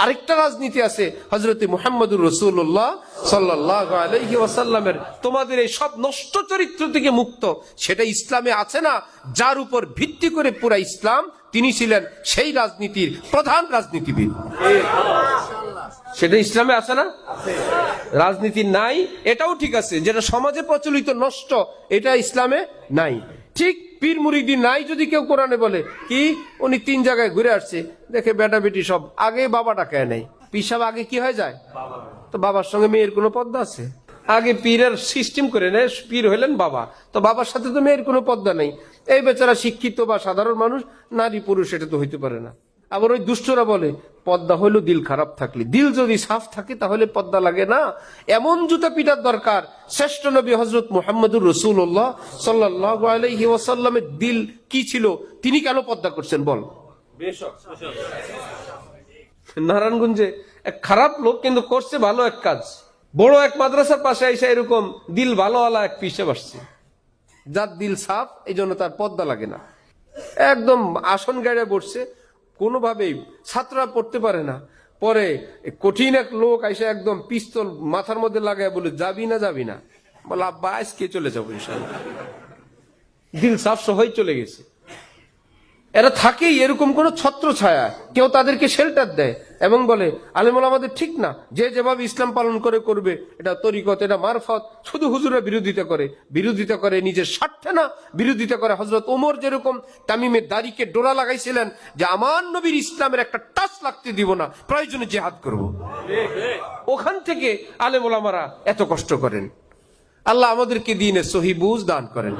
আরেকটা রাজনীতি আছে হযরত মুহাম্মদুর রাসূলুল্লাহ সাল্লাল্লাহু আলাইহি ওয়াসাল্লামের, তোমাদের এই সব নষ্ট চরিত্র থেকে মুক্ত, সেটা ইসলামে আছে না? যার উপর ভিত্তি করে পুরা ইসলাম, তিনি ছিলেন সেই রাজনীতির প্রধান রাজনীতিবিদ। সেটা ইসলামে আছে না? রাজনীতি নাই, এটাও ঠিক আছে। যেটা সমাজে প্রচলিত নষ্ট, এটা ইসলামে নাই। ঠিক পীর মুরিদি নাই যদি কেউ কোরআনে বলে কি উনি 3 জায়গায় ঘুরে আসছে, দেখে বেটা বেটি সব আগে বাবা ডাকায় নেই। পীর সাহেব আগে কি হয়ে যায়? তো বাবার সঙ্গে মেয়ের কোনো পদ্মা আছে? আগে পীরের সিস্টেম করে নেয়, পীর হইলেন বাবা, তো বাবার সাথে তো মেয়ের কোনো পদ্মা নেই। এই বেচারা শিক্ষিত বা সাধারণ মানুষ, নারী পুরুষ এটা তো হইতে পারে না। আবার ওই দুষ্টরা বলে পদ্মা হইলো দিল খারাপ থাকলে, দিল যদি সাফ থাকে তাহলে পদ্মা লাগে না। এমন জুতা পিটার দরকার। শ্রেষ্ঠ নবী হযরত মুহাম্মদুর রাসূলুল্লাহ সাল্লাল্লাহু আলাইহি ওয়াসাল্লামের দিল কি ছিল, তিনি কেন পদ্মা করছেন বল? নারায়ণগঞ্জে এক খারাপ লোক কিন্তু করছে ভালো এক কাজ। বড় এক মাদ্রাসার পাশে এসে এরকম দিল ভালোওয়ালা এক পিসে বসছে, যার দিল সাফ, এই জন্য তার পদ্মা লাগে না। একদম আসন গাড়ে বসছে, কোনোভাবেই ছাত্ররা পড়তে পারে না। পরে কঠিন এক লোক এসে একদম পিস্তল মাথার মধ্যে লাগায় বলে, যাবি না যাবি না? বলে আব্বা আজকে চলে যাবো ইনশাআল্লাহ। দিল সাফ সবাই চলে গেছে। এরা থাকেই এরকম কোন ছত্র ছায়া, কেউ তাদেরকে শেল্টার দেয় এবং বলে আলেম ওলামাদের ঠিক না, যে যেভাবে ইসলাম পালন করে করবে, এটা তরিকত, এটা মারফত। শুধু হুজুরা বিরোধিতা করে নিজের স্বার্থে না, বিরোধিতা করে। হযরত ওমর যেরকম তামিমের দাড়িকে ডোরা লাগাইছিলেন যে আমার নবীর ইসলামের একটা টাচ লাগতে দিব না, প্রয়োজনে জিহাদ করব। ওখান থেকে আলেম ওলামারা এত কষ্ট করেন। আল্লাহ আমাদেরকে দ্বীনের সহি বুঝ দান করেন।